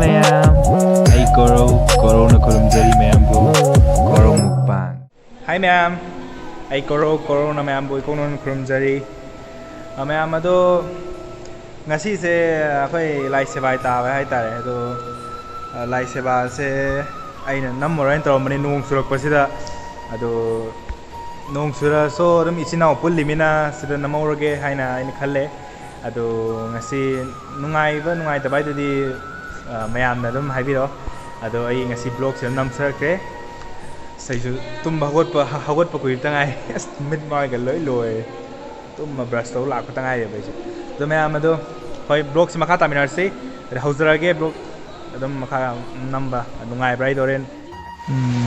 mayam. Ay koro na kurumjari mayam bu. Koro mukbang. Hi ma'am. Ay koro na ma'am bu ikono kurumjari. Ma'am ado ngasi se akhoi lai sebai ta hai tare ado lai seba se aina nammorain to mani nung surak pasida ado nung sura so ram isinau pullimina sida namorage haina aina khalle ado ngasi nungai dabai dadi mayam na dum haibiro ado ai ngasi blog se nam sarakre saisu tum hagot pa kui tangai mid mai ga loi tum brush to la ko tangai ba ji do mayam ado hoi blog se makha taminar se hauzarage blog adum makha namba nungai brai doren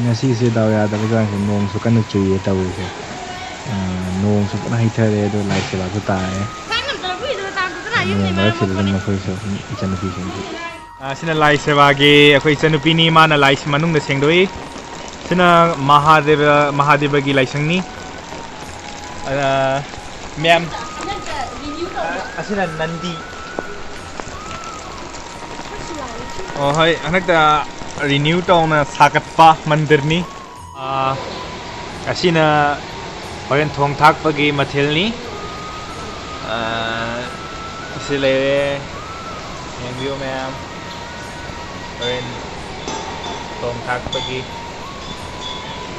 Ngasi se daw ya da ba ko nong su kan chui ta wi se. Nong su na hi thare do lai se ba su ta e. Ma se le ma khoi so icha na pi sen. Sina lai se ba ge akhoi chanu pi ni ma na lai se manung da seng doi sina mahadeva gi lai sang ni ma'am asina nandi oh hai anak da renew tong na sakatpa mandir ni asina horen thong thak pagi mathil ni sile yang view ma'am horen thong thak pagi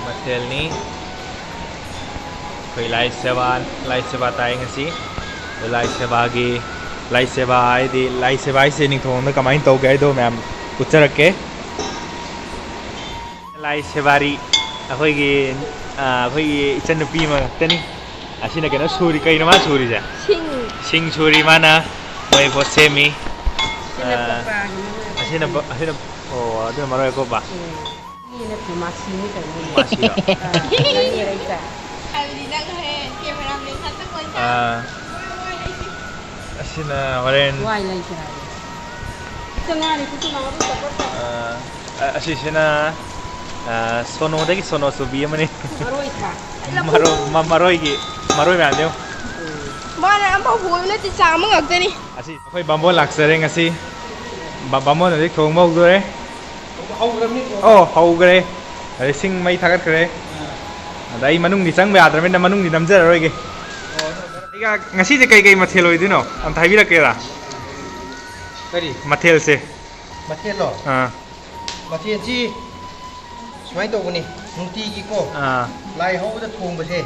mathil ni koi lai seva tai ngasi lai seva ai di lai seva ai se ning thong na kamai to ga do ma'am ucharak ke lai sevari akhoi gi ichan pi ma tani asina kena suri kai na ma suri ja sing suri mana oi bo semi asina oh adu maro ko ba ni na pumasi ni kan ni masih ni raisa asina horen wai lai kira tengah ni tu na ru dapat asina sono dagi sono subi mani maroi tha maroi ma deu mana am pau hu na ti cha ma ngak te ni asi khoi bambo laksare ngasi bambo na dik thong mok dore oh hau gre ai sing mai thagat kre dai manung ni chang ba adra men manung ni namjar roi ge iga ngasi je kai mathel hoi dino am thai bi ra ke ra Kari mathel se mathel lo mathel ji sumai to guni nungti gi ko lai ho da thong ba se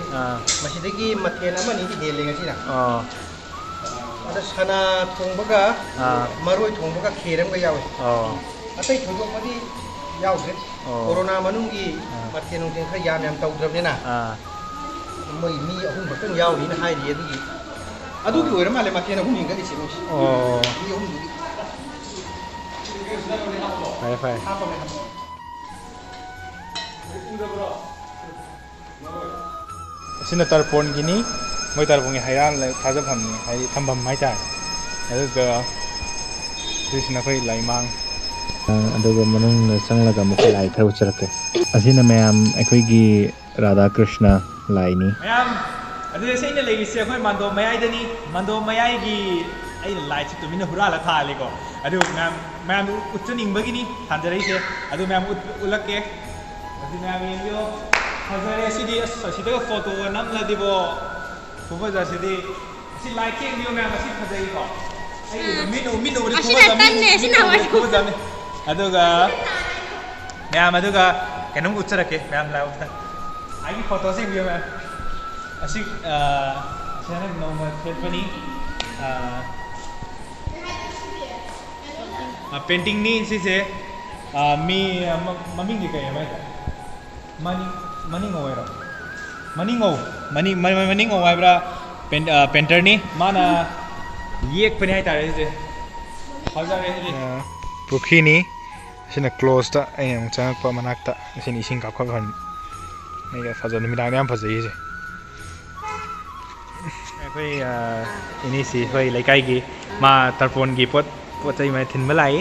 masidagi mathel amani di hel lenga sina ada sana thong ba ga maroi thong ba ga kheram ga yawe atai thodo ma di yaw se corona manung gi mathel nung ting kha yam yam tau drab ne na mai mi ahum ba tang yaw ni na hai ri adi adu gi oira male mathel ahum ni ga di se no mi ahum gi Fai. Sina tarpon gini, moi tarpon ngi hayran la thaja pham ni hai thambam mai ta. Adu ga Krishna kai laimang. Aduga manung na changlaga mukha lai khar ucharake. Asina mayam akhoi gi Radha Krishna lai ni. Mayam adu sei na legi se khoi mando mayai dani mando mayai gi ai lai chitu mina hura la tha le ko. Adu mayam utchaning bagini thanjarai se adu mayam ulake. Adu mayam yo hazare sidi sida photo nam la dibo kuba ja sidi si like king yo mayam si phajai ko. Ai minu ri kuba ja kuba ja me. Aduga mayam aduga kenong ucharake mayam la uta. Ai photo se yo mayam. Asik sana nomor teleponi painting ni si se mi mami ni kaya mai mani ngoi ai bra painter ni mana yek pani hai tare se hazar re pukhi ni sina close ta ai ang chang pa manak ta sini sing ka kho ban mai ga fajon mi dang yam phajai se koi ini si koi laikai gi ma tarpon gi pot chai mai thin malai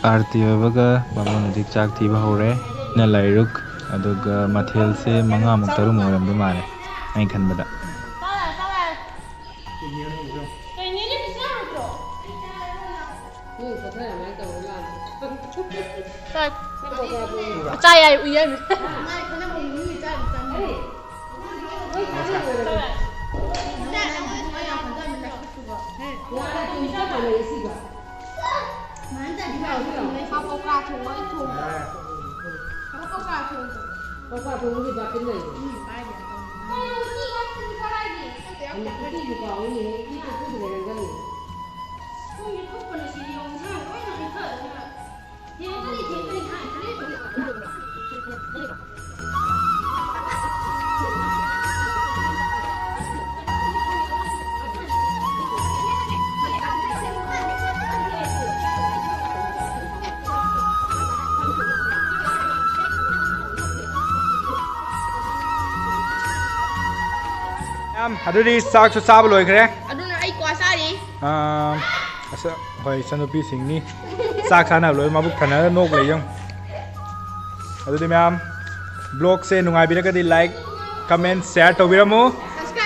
आरती होबगा बामन हजिक चाक थीबा हौरे ना लाइरुक अदुगा मथेल से मंगा मुक तरुम Oram मारे आइ खनबदा Cai ai uyen. ꯑꯗꯨꯗꯤ ꯆꯥꯛꯁꯨ ꯆꯥꯕ ꯂꯣꯏꯈ꯭ꯔꯦ Aduna ai kwa sari. ꯍꯣꯏ ꯏꯆꯟꯅꯨꯄꯤꯁꯤꯡꯅꯤ ꯆꯥꯛ ꯆꯥꯅꯕ ꯂꯣꯏ ꯃꯕꯨꯛ ꯊꯟꯅꯔ ꯅꯣꯛ ꯂꯩꯌꯪ ꯑꯗꯨꯗꯤ ꯃꯌꯥꯝ ꯕ꯭ꯂꯣꯒꯁꯦ ꯅꯨꯡꯉꯥꯏꯕꯤꯔꯒꯗꯤ ꯂꯥꯏꯛ ꯀꯃꯦꯟ ꯁꯤꯌꯔ ꯇꯧꯕꯤꯔꯝꯃꯨ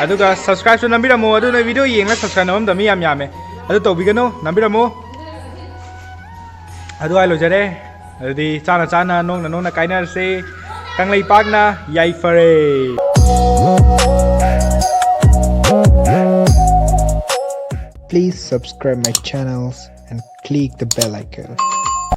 ꯑꯗꯨꯒ ꯁꯕꯁꯀ꯭ꯔꯥꯏꯕꯁꯨ ꯅꯝꯕꯤꯔꯝꯃꯨ ꯑꯗꯨꯅ ꯚꯤꯗꯤꯑꯣ ꯌꯦꯡꯉ ꯁꯕꯁꯀ꯭ꯔꯥꯏꯕ ꯅꯝꯕꯝꯗ ꯃꯤ ꯌꯥꯝ ꯌꯥꯝꯃꯦ ꯑꯗꯨ ꯇꯧꯕꯤꯒꯅꯨ ꯅꯝꯕꯤꯔꯝꯃꯨ ꯑꯗꯨ ꯑꯩ ꯂꯣꯏꯖꯔꯦ ꯑꯗꯨꯗꯤ ꯆꯥꯅ ꯆꯥꯅ ꯅꯣꯡꯅ ꯅꯣꯡꯅ ꯀꯥꯏꯅꯔꯁꯦ ꯀꯪꯂꯩꯄꯥꯛꯅ ꯌꯥꯏꯐꯔꯦ Please subscribe my channels and click the bell icon.